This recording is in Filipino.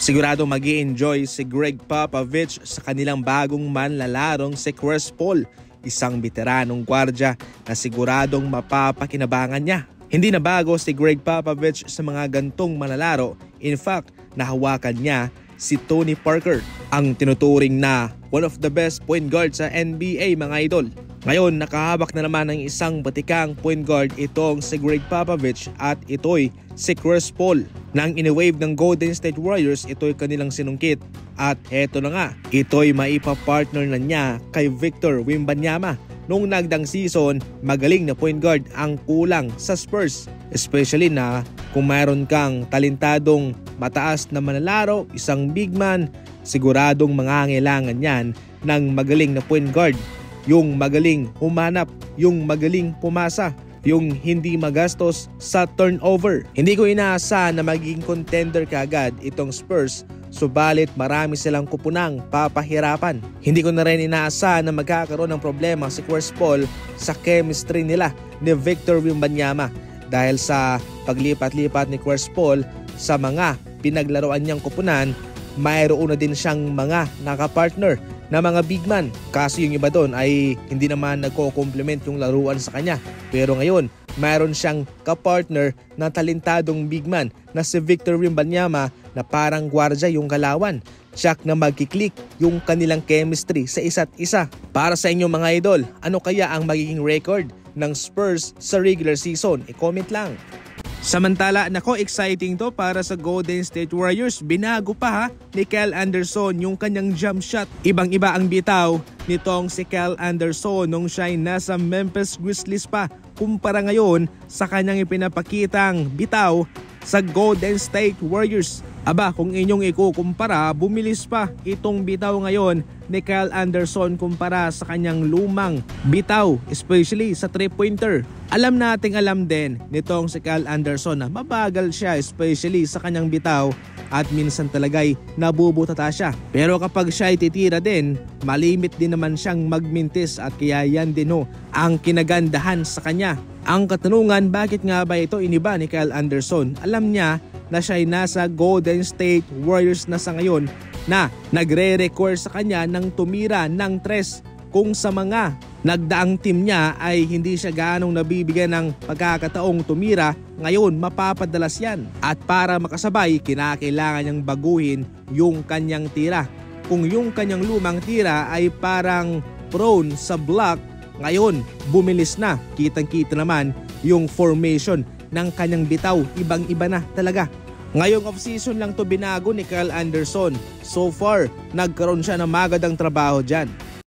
Sigurado mag-i-enjoy si Greg Popovich sa kanilang bagong manlalarong si Chris Paul, isang veteranong gwardya na siguradong mapapakinabangan niya. Hindi na bago si Greg Popovich sa mga gantong manlalaro. In fact, nahawakan niya si Tony Parker, ang tinuturing na one of the best point guard sa NBA mga idol. Ngayon, nakahawak na naman ng isang batikang point guard itong si Greg Popovich at ito'y si Chris Paul. Nang iniwave ng Golden State Warriors, ito'y kanilang sinungkit. At eto na nga, ito'y maipapartner na niya kay Victor Wembanyama. Noong nagdang season, magaling na point guard ang kulang sa Spurs. Especially na kung mayroon kang talentadong mataas na manlalaro, isang big man, siguradong mangangailangan yan ng magaling na point guard. Yung magaling humanap, yung magaling pumasa, yung hindi magastos sa turnover. Hindi ko inaasahan na magiging contender kaagad itong Spurs, subalit marami silang kupunang papahirapan. Hindi ko na rin inaasahan na magkakaroon ng problema si Chris Paul sa chemistry nila ni Victor Wembanyama dahil sa paglipat-lipat ni Chris Paul sa mga pinaglaruan niyang kupunan, mayroon na din siyang mga nakapartner na mga big man. Kaso yung iba doon ay hindi naman nagko-complement yung laruan sa kanya. Pero ngayon, mayroon siyang kapartner na talentadong big man na si Victor Wembanyama na parang gwardya yung galawan. Tsak na magkiklik yung kanilang chemistry sa isa't isa. Para sa inyo mga idol, ano kaya ang magiging record ng Spurs sa regular season? I-comment lang. Samantala, nako, exciting to para sa Golden State Warriors. Binago pa ni Kyle Anderson yung kanyang jump shot. Ibang-iba ang bitaw nitong si Kyle Anderson nung siya'y nasa Memphis Grizzlies pa kumpara ngayon sa kanyang ipinapakitang bitaw sa Golden State Warriors. Aba, kung inyong ikukumpara, bumilis pa itong bitaw ngayon ni Kyle Anderson kumpara sa kanyang lumang bitaw, especially sa 3-pointer. Alam din nitong si Kyle Anderson na mabagal siya, especially sa kanyang bitaw, at minsan talagay nabubutata siya. Pero kapag siya ay titira din, malimit din naman siyang magmintis at kaya yan din ang kinagandahan sa kanya. Ang katanungan, bakit nga ba ito iniba ni Kyle Anderson? Alam niya na siya ay nasa Golden State Warriors na sa ngayon na nagre-require sa kanya ng tumira ng 3 kung sa mga nagdaang team niya ay hindi siya ganong nabibigyan ng pagkakataong tumira. Ngayon mapapadalas yan at para makasabay kinakailangan niyang baguhin yung kanyang tira. Kung yung kanyang lumang tira ay parang prone sa block, ngayon bumilis na. Kitang-kita naman yung formation ng kanyang bitaw, ibang-iba na talaga. Ngayong off-season lang to binago ni Kyle Anderson. So far, nagkaroon siya ng magandang trabaho dyan.